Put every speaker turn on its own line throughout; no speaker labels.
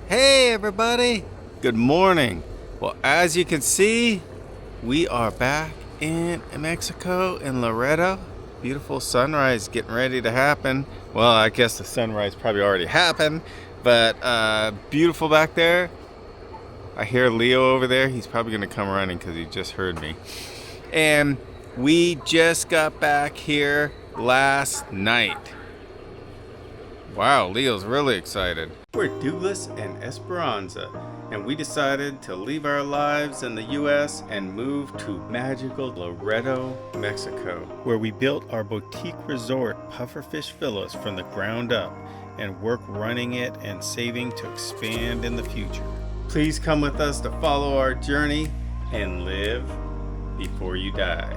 Hey everybody, good morning. Well, as you can see, we are back in Mexico, in Loreto. Beautiful sunrise getting ready to happen. Well, I guess the sunrise probably already happened, but beautiful back there. I hear Leo over there. He's probably gonna come running because he just heard me. And we just got back here last night. Wow, Leo's really excited. We're Douglas and Esperanza, and we decided to leave our lives in the U.S. and move to magical Loreto, Mexico, where we built our boutique resort, Pufferfish Villas, from the ground up and work running it and saving to expand in the future. Please come with us to follow our journey and live before you die.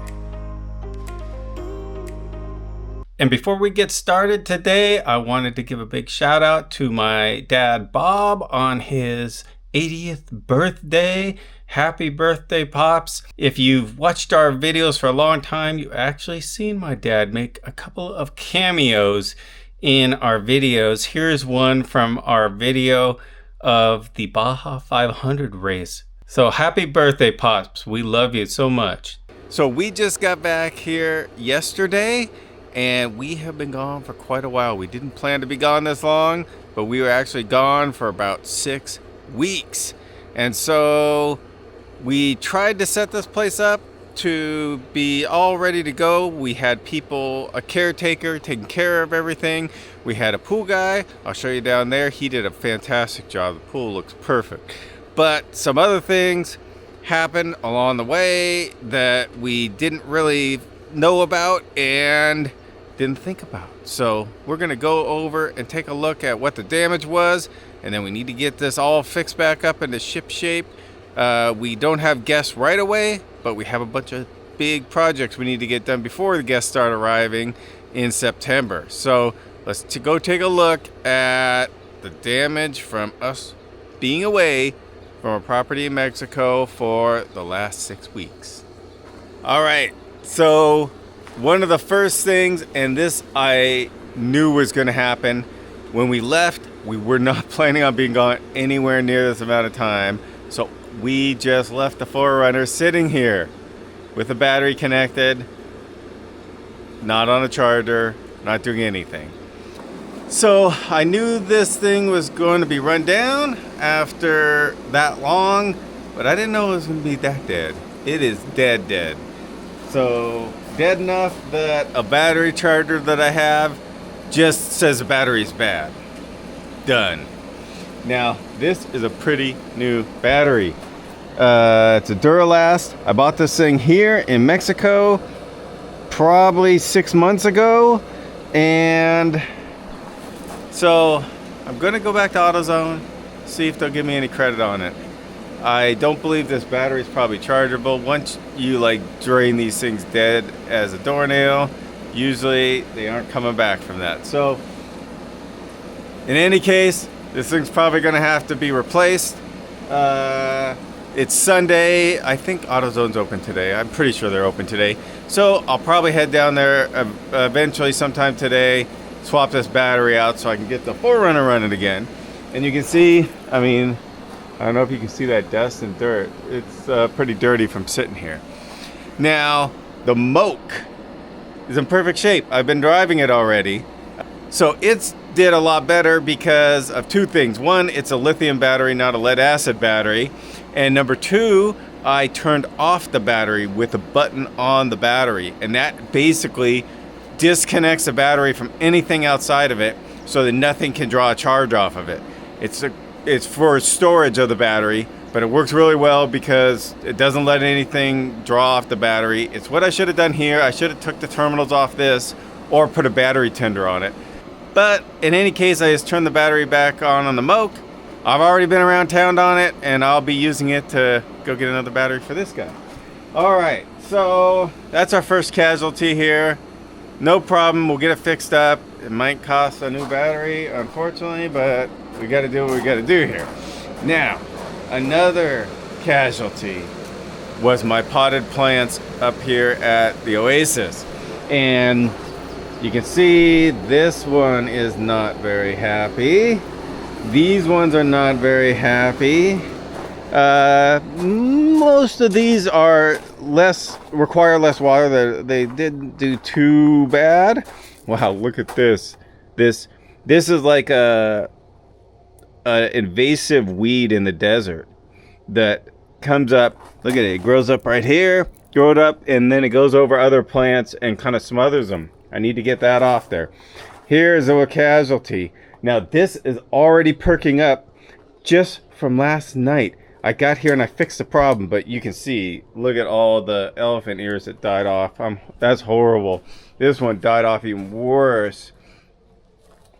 And before we get started today, I wanted to give a big shout out to my dad, Bob, on his 80th birthday. Happy birthday, Pops. If you've watched our videos for a long time, you've actually seen my dad make a couple of cameos in our videos. Here's one from our video of the Baja 500 race. So happy birthday, Pops. We love you so much. So we just got back here yesterday, and we have been gone for quite a while. We didn't plan to be gone this long, but we were actually gone for about 6 weeks. And so we tried to set this place up to be all ready to go. We had people, a caretaker taking care of everything. We had a pool guy. I'll show you down there. He did a fantastic job. The pool looks perfect. But some other things happened along the way that we didn't really know about and didn't think about. So we're gonna go over and take a look at what the damage was, and then we need to get this all fixed back up into ship shape. We don't have guests right away, but we have a bunch of big projects we need to get done before the guests start arriving in September. So let's go take a look at the damage from us being away from a property in Mexico for the last 6 weeks. All right, so one of the first things, and this I knew was going to happen, when we left, we were not planning on being gone anywhere near this amount of time. So we just left the 4Runner sitting here with the battery connected, not on a charger, not doing anything. So I knew this thing was going to be run down after that long, but I didn't know it was going to be that dead. It is dead. So dead enough that a battery charger that I have just says the battery's bad. Done. Now, this is a pretty new battery. It's a Duralast. I bought this thing here in Mexico probably 6 months ago. And so I'm going to go back to AutoZone, see if they'll give me any credit on it. I don't believe this battery is probably chargeable. Once you drain these things dead as a doornail, usually they aren't coming back from that. So in any case, this thing's probably going to have to be replaced. It's Sunday. I think AutoZone's open today. I'm pretty sure they're open today. So I'll probably head down there eventually sometime today, swap this battery out so I can get the 4Runner running again. And you can see, I don't know if you can see that dust and dirt. It's pretty dirty from sitting here. Now, the Moke is in perfect shape. I've been driving it already. So it's did a lot better because of two things. One, it's a lithium battery, not a lead acid battery. And number two, I turned off the battery with a button on the battery. And that basically disconnects the battery from anything outside of it so that nothing can draw a charge off of it. It's for storage of the battery, but it works really well because it doesn't let anything draw off the battery. It's what I should have done here. I should have took the terminals off this or put a battery tender on it. But in any case, I just turned the battery back on the Moke. I've already been around town on it, and I'll be using it to go get another battery for this guy. All right, so that's our first casualty here. No problem, we'll get it fixed up. It might cost a new battery, unfortunately, but we got to do what we got to do here. Now, another casualty was my potted plants up here at the Oasis. And you can see this one is not very happy. These ones are not very happy. Most of these are require less water. They didn't do too bad. Wow, look at this. This is like a invasive weed in the desert that comes up. Look at it. It grows up right here, grows up, and then it goes over other plants and kind of smothers them. I need to get that off there. Here's a casualty. Now this is already perking up just from last night. I got here and I fixed the problem, but you can see, look at all the elephant ears that died off. That's horrible. This one died off even worse.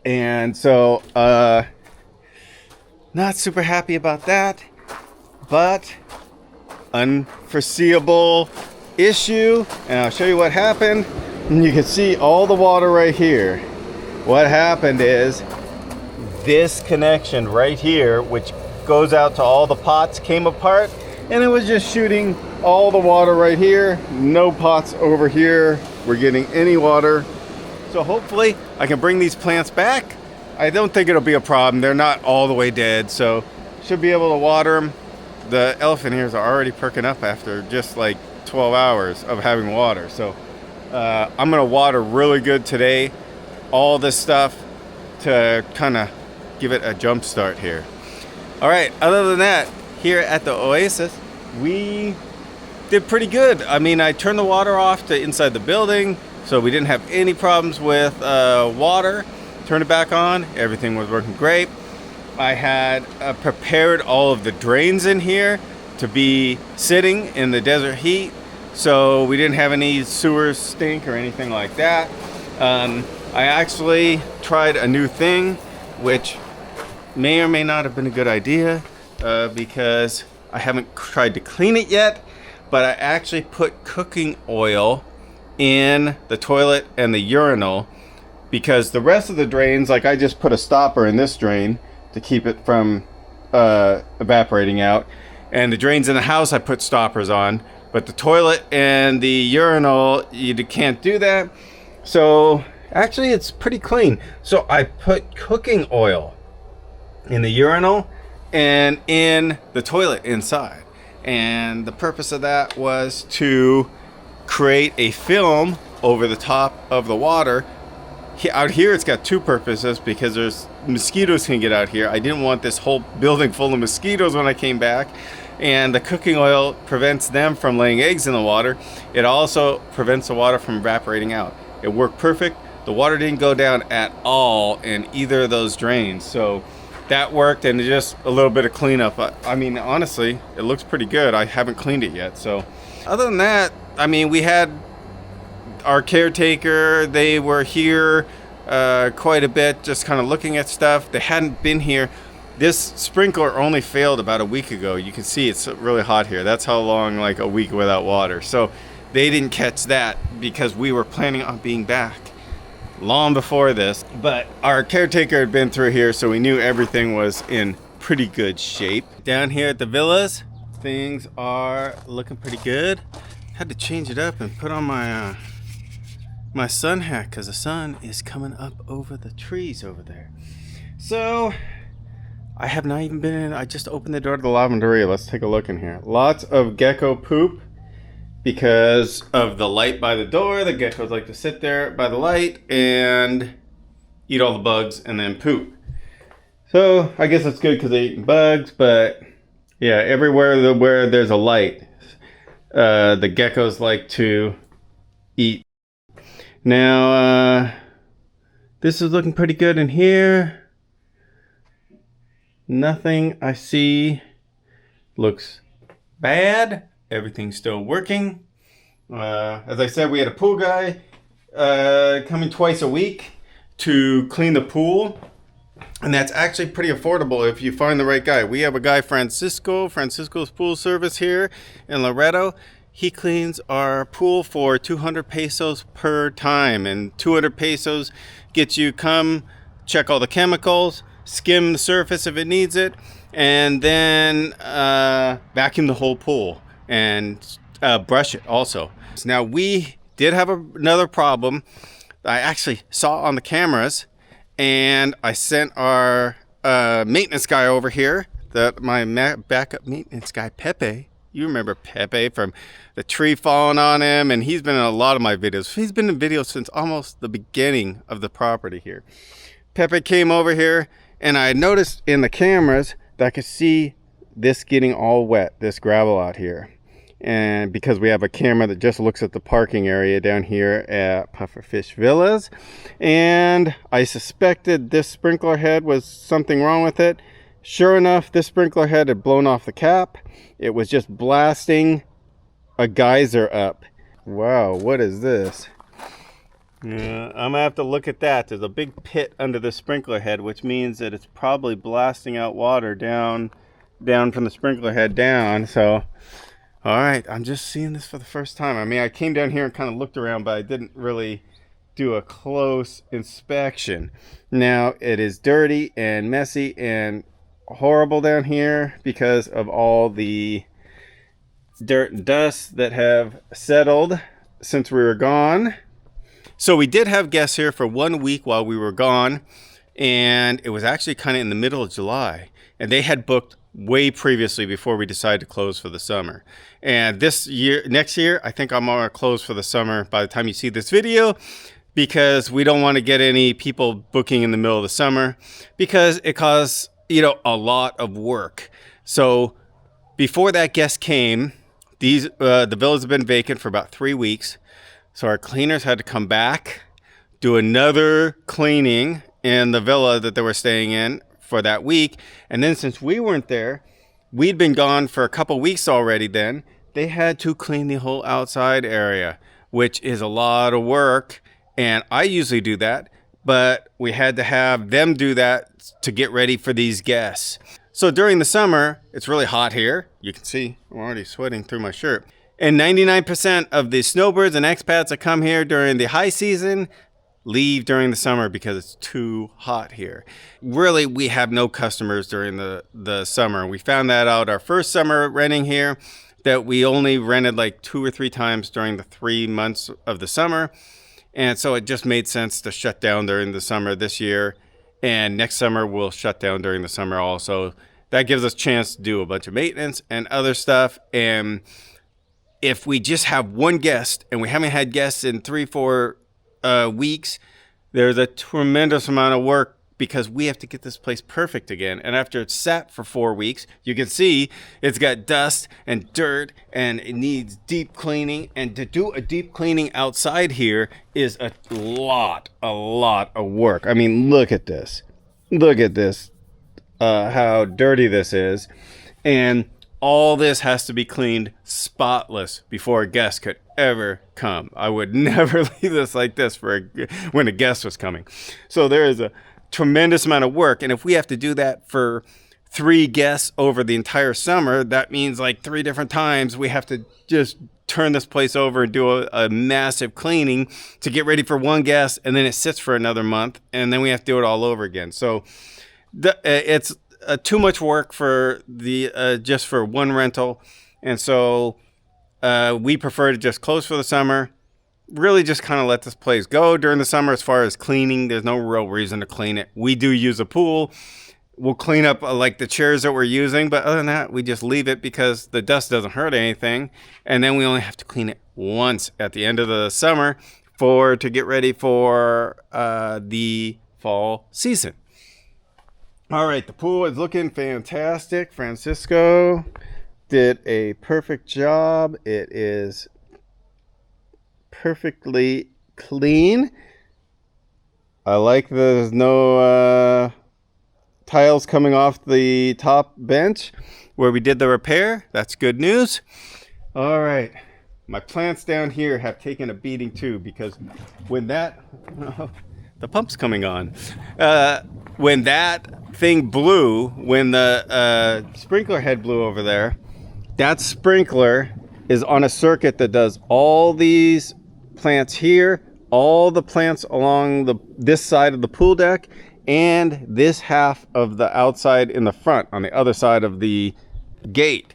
And so, not super happy about that, but unforeseeable issue. And I'll show you what happened. And you can see all the water right here. What happened is this connection right here, which goes out to all the pots, came apart, and it was just shooting all the water right here. No pots over here were getting any water. So hopefully I can bring these plants back. I don't think it'll be a problem. They're not all the way dead, so should be able to water them. The elephant ears are already perking up after just like 12 hours of having water. So I'm gonna water really good today. All this stuff to kind of give it a jump start here. All right, other than that, here at the Oasis, we did pretty good. I mean, I turned the water off to inside the building, so we didn't have any problems with water. Turned it back on, everything was working great. I had prepared all of the drains in here to be sitting in the desert heat, so we didn't have any sewer stink or anything like that. I actually tried a new thing, which may or may not have been a good idea because I haven't tried to clean it yet, but I actually put cooking oil in the toilet and the urinal, because the rest of the drains, like I just put a stopper in this drain to keep it from evaporating out, and the drains in the house I put stoppers on, but the toilet and the urinal, you can't do that. So actually it's pretty clean. So I put cooking oil in the urinal and in the toilet inside, and the purpose of that was to create a film over the top of the water. Out here it's got two purposes, because there's mosquitoes can get out here. I didn't want this whole building full of mosquitoes when I came back, and the cooking oil prevents them from laying eggs in the water. It also prevents the water from evaporating out. It worked perfect. The water didn't go down at all in either of those drains, so that worked. And just a little bit of cleanup. I mean, honestly, it looks pretty good. I haven't cleaned it yet. So other than that, I mean, we had our caretaker. They were here quite a bit, just kind of looking at stuff. They hadn't been here. This sprinkler only failed about a week ago. You can see it's really hot here. That's how long, like a week without water. So they didn't catch that because we were planning on being back long before this. But our caretaker had been through here, so we knew everything was in pretty good shape. Down here at the villas, things are looking pretty good. Had to change it up and put on my my sun hat, because the sun is coming up over the trees over there. So I have not even been in. I just opened the door to the lavanderia. Let's take a look in here. Lots of gecko poop because of the light by the door. The geckos like to sit there by the light and eat all the bugs and then poop. So I guess that's good because they're eating bugs, but yeah, everywhere where there's a light, the geckos like to eat. Now, this is looking pretty good in here. Nothing I see looks bad. Everything's still working. As I said, we had a pool guy coming twice a week to clean the pool. And that's actually pretty affordable if you find the right guy. We have a guy, Francisco's Pool Service here in Loreto. He cleans our pool for 200 pesos per time, and 200 pesos gets you come check all the chemicals, skim the surface if it needs it, and then vacuum the whole pool and brush it also. Now we did have another problem I actually saw on the cameras, and I sent our maintenance guy over here, my backup maintenance guy, Pepe. You remember Pepe from the tree falling on him, and he's been in a lot of my videos. He's been in videos since almost the beginning of the property here. Pepe came over here, and I noticed in the cameras that I could see this getting all wet, this gravel out here. And because we have a camera that just looks at the parking area down here at Pufferfish Villas, and I suspected this sprinkler head was something wrong with it. Sure enough, this sprinkler head had blown off the cap. It was just blasting a geyser up. Wow, what is this? Yeah, I'm gonna have to look at that. There's a big pit under the sprinkler head, which means that it's probably blasting out water down from the sprinkler head down. So, all right, I'm just seeing this for the first time. I mean, I came down here and kind of looked around, but I didn't really do a close inspection. Now, it is dirty and messy and horrible down here because of all the dirt and dust that have settled since we were gone. So we did have guests here for 1 week while we were gone, and it was actually kind of in the middle of July, and they had booked way previously before we decided to close for the summer. And next year, I think I'm gonna close for the summer by the time you see this video, because we don't want to get any people booking in the middle of the summer because it costs, a lot of work. So before that guest came, the villas have been vacant for about 3 weeks. So our cleaners had to come back, do another cleaning in the villa that they were staying in for that week. And then since we weren't there, we'd been gone for a couple weeks already then, they had to clean the whole outside area, which is a lot of work. And I usually do that, but we had to have them do that to get ready for these guests. So during the summer, it's really hot here. You can see I'm already sweating through my shirt. And 99% of the snowbirds and expats that come here during the high season leave during the summer because it's too hot here. Really, we have no customers during the summer. We found that out our first summer renting here, that we only rented like 2 or 3 times during the 3 months of the summer. And so it just made sense to shut down during the summer this year. And next summer we'll shut down during the summer also. That gives us a chance to do a bunch of maintenance and other stuff. And if we just have one guest, and we haven't had guests in 3-4 weeks, there's a tremendous amount of work because we have to get this place perfect again. And after it's sat for 4 weeks, you can see it's got dust and dirt and it needs deep cleaning. And to do a deep cleaning outside here is a lot of work. I mean, look at this. Look at this, how dirty this is. And all this has to be cleaned spotless before a guest could ever come. I would never leave this like this when a guest was coming. So there is a tremendous amount of work. And if we have to do that for 3 guests over the entire summer, that means like 3 different times we have to just turn this place over and do a massive cleaning to get ready for one guest. And then it sits for another month. And then we have to do it all over again. So it's too much work for just for one rental. And so we prefer to just close for the summer, really just kind of let this place go during the summer. As far as cleaning, there's no real reason to clean it. We do use a pool. We'll clean up like the chairs that we're using, but other than that, we just leave it because the dust doesn't hurt anything. And then we only have to clean it once at the end of the summer to get ready for the fall season. All right, the pool is looking fantastic. Francisco did a perfect job. It is perfectly clean. I like there's no tiles coming off the top bench where we did the repair. That's good news. All right, my plants down here have taken a beating too, because when that the pump's coming on, when that thing blew, when the sprinkler head blew over there, that sprinkler is on a circuit that does all these plants here, all the plants along this side of the pool deck, and this half of the outside in the front on the other side of the gate.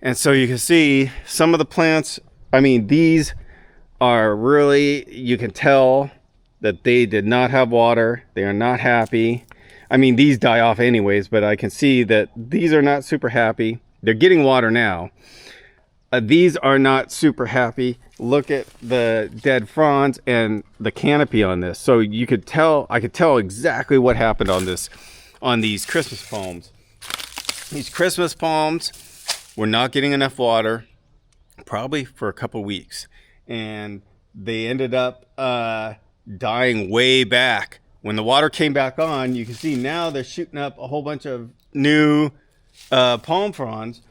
And so you can see some of the plants, I mean, these are really, you can tell that they did not have water. They are not happy. I mean, these die off anyways, but I can see that these are not super happy. They're getting water now. These are not super happy. Look at the dead fronds and the canopy on this. So you could tell, I could tell exactly what happened on this, on these Christmas palms. These Christmas palms were not getting enough water, probably for a couple weeks. And they ended up dying way back. When the water came back on, you can see now they're shooting up a whole bunch of new palm fronds,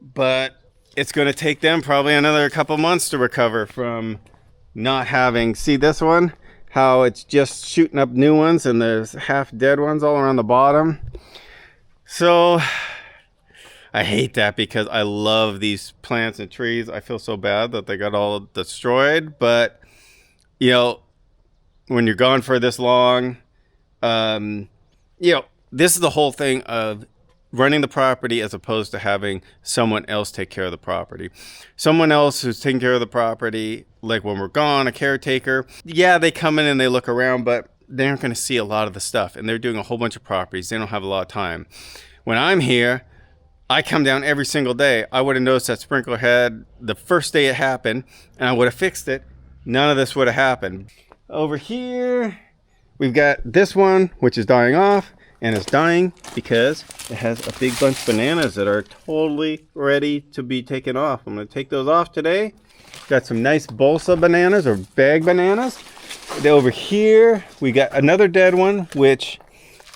but it's going to take them probably another couple months to recover from not having, see this one, how it's just shooting up new ones and there's half dead ones all around the bottom. So I hate that because I love these plants and trees. I feel so bad that they got all destroyed, but you know, when you're gone for this long, you know, this is the whole thing of running the property as opposed to having someone else take care of the property. Someone else who's taking care of the property, like when we're gone, a caretaker, yeah, they come in and they look around, but they aren't going to see a lot of the stuff, and they're doing a whole bunch of properties. They don't have a lot of time. When I'm here, I come down every single day. I would have noticed that sprinkler head the first day it happened, and I would have fixed it. None of this would have happened. Over here, we've got this one, which is dying off. And it's dying because it has a big bunch of bananas that are totally ready to be taken off. I'm going to take those off today. Got some nice bolsa bananas or bag bananas. Over here, we got another dead one, which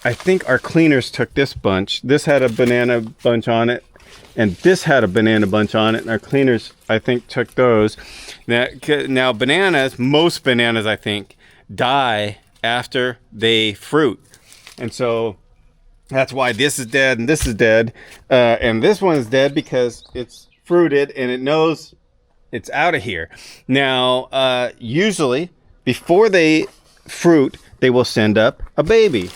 I think our cleaners took this bunch. This had a banana bunch on it, and this had a banana bunch on it. And our cleaners, I think, took those. Now bananas, most bananas, I think, die after they fruit. And so that's why this is dead and this is dead. And this one is dead because it's fruited and it knows it's out of here. Now, usually before they fruit, they will send up a baby.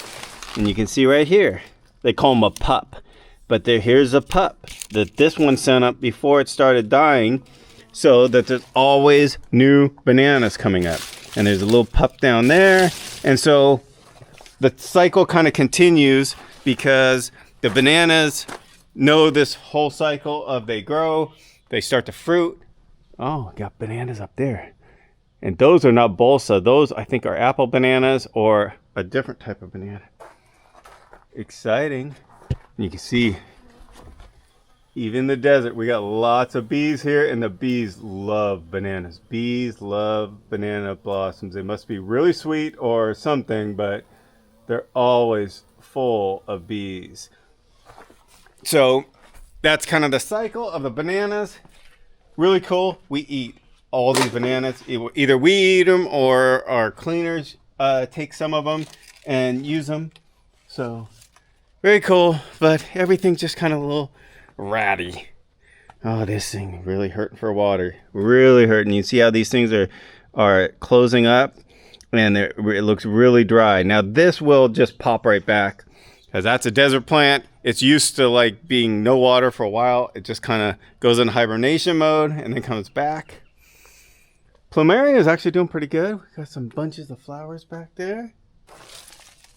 And you can see right here, they call them a pup. But here's a pup that this one sent up before it started dying, so that there's always new bananas coming up. And there's a little pup down there. And so the cycle kind of continues because the bananas know this whole cycle of they grow, they start to fruit. Oh, got bananas up there. And those are not bolsa. Those, I think, are apple bananas or a different type of banana. Exciting. You can see, even in the desert, we got lots of bees here, and the bees love bananas. Bees love banana blossoms. They must be really sweet or something, but they're always full of bees. So that's kind of the cycle of the bananas. Really cool. We eat all these bananas. Either we eat them or our cleaners take some of them and use them. So very cool, but everything's just kind of a little ratty. Oh, this thing really hurting for water. Really hurting. You see how these things are closing up? And it looks really dry. Now this will just pop right back because that's a desert plant. It's used to like being no water for a while. It just kind of goes in hibernation mode and then comes back. Plumeria is actually doing pretty good. We got some bunches of flowers back there,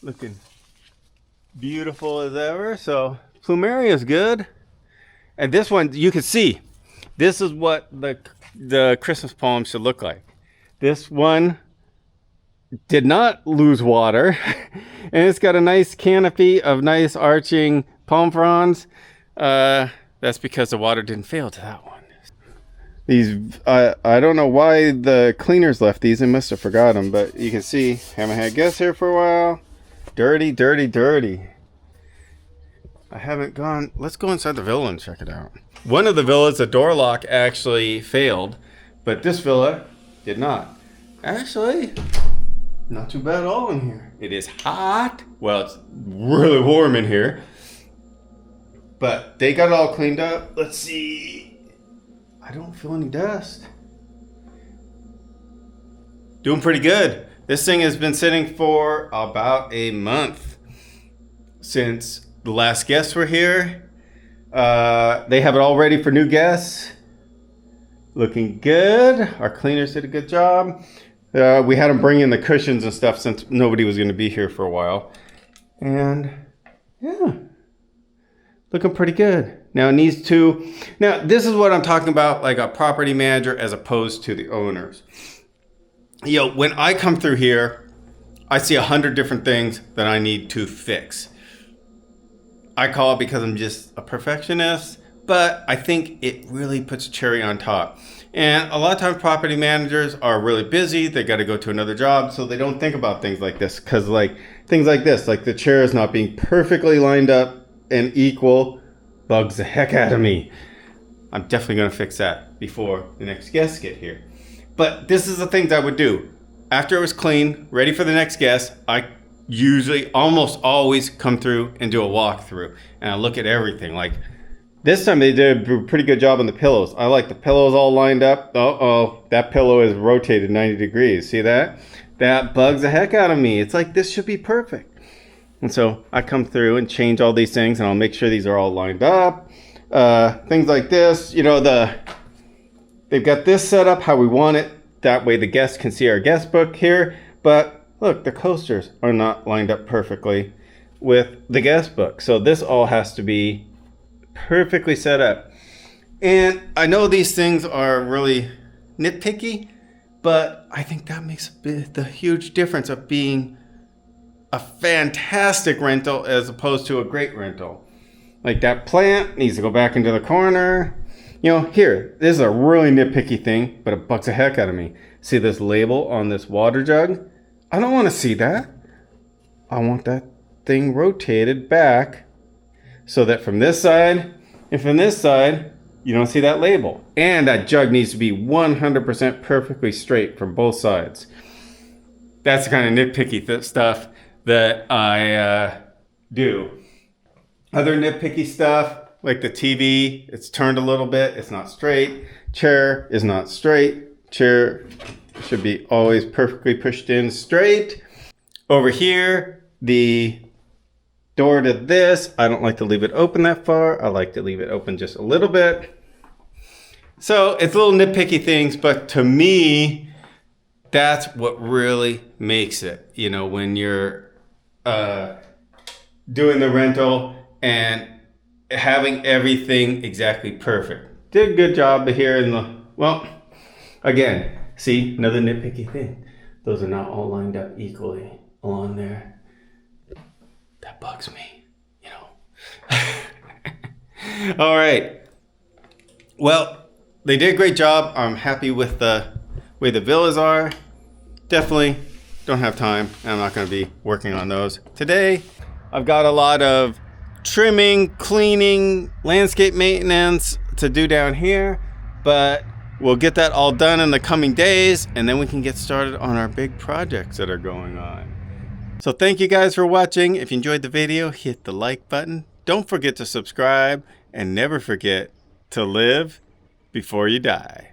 looking beautiful as ever. So Plumeria is good. And this one, you can see, this is what the Christmas palm should look like. This one did not lose water, and it's got a nice canopy of nice arching palm fronds. That's because the water didn't fail to that one. These, I don't know why the cleaners left these. They must have forgot them, but you can see, haven't had guests here for a while. Dirty, dirty, dirty. I haven't gone, let's go inside the villa and check it out. One of the villas, the door lock actually failed, but this villa did not. Actually, not too bad at all in here. It is hot. Well, it's really warm in here. But they got it all cleaned up. Let's see. I don't feel any dust. Doing pretty good. This thing has been sitting for about a month since the last guests were here. They have it all ready for new guests. Looking good. Our cleaners did a good job. We had them bring in the cushions and stuff since nobody was going to be here for a while. And yeah, looking pretty good. Now it needs to, now this is what I'm talking about, like a property manager as opposed to the owners. You know, when I come through here, I see 100 different things that I need to fix. I call it because I'm just a perfectionist, but I think it really puts a cherry on top. And a lot of times property managers are really busy. They got to go to another job, so they don't think about things like this. Because like things like this, like the chair is not being perfectly lined up and equal, bugs the heck out of me. I'm definitely going to fix that before the next guests get here. But this is the things I would do. After it was clean, ready for the next guest, I usually almost always come through and do a walkthrough. And I look at everything. Like this time they did a pretty good job on the pillows. I like the pillows all lined up. Uh-oh, that pillow is rotated 90 degrees. See that? That bugs the heck out of me. It's like this should be perfect. And so I come through and change all these things, and I'll make sure these are all lined up. Things like this, you know, they've got this set up how we want it. That way the guests can see our guest book here. But look, the coasters are not lined up perfectly with the guest book. So this all has to be perfectly set up. And I know these things are really nitpicky, but I think that makes the huge difference of being a fantastic rental as opposed to a great rental. Like that plant needs to go back into the corner. You know, here, this is a really nitpicky thing, but it bugs the heck out of me. See this label on this water jug? I don't want to see that. I want that thing rotated back so that from this side and from this side, you don't see that label. And that jug needs to be 100% perfectly straight from both sides. That's the kind of nitpicky stuff that I do. Other nitpicky stuff, like the TV, it's turned a little bit, it's not straight. Chair is not straight. Chair should be always perfectly pushed in straight. Over here, the door to this, I don't like to leave it open that far. I like to leave it open just a little bit. So it's little nitpicky things, but to me, that's what really makes it. You know, when you're doing the rental and having everything exactly perfect. Did a good job here in the, well, again, see, another nitpicky thing. Those are not all lined up equally along there. That bugs me, you know. All right. Well, they did a great job. I'm happy with the way the villas are. Definitely don't have time. I'm not going to be working on those today. I've got a lot of trimming, cleaning, landscape maintenance to do down here, but we'll get that all done in the coming days, and then we can get started on our big projects that are going on. So thank you guys for watching. If you enjoyed the video, hit the like button. Don't forget to subscribe, and never forget to live before you die.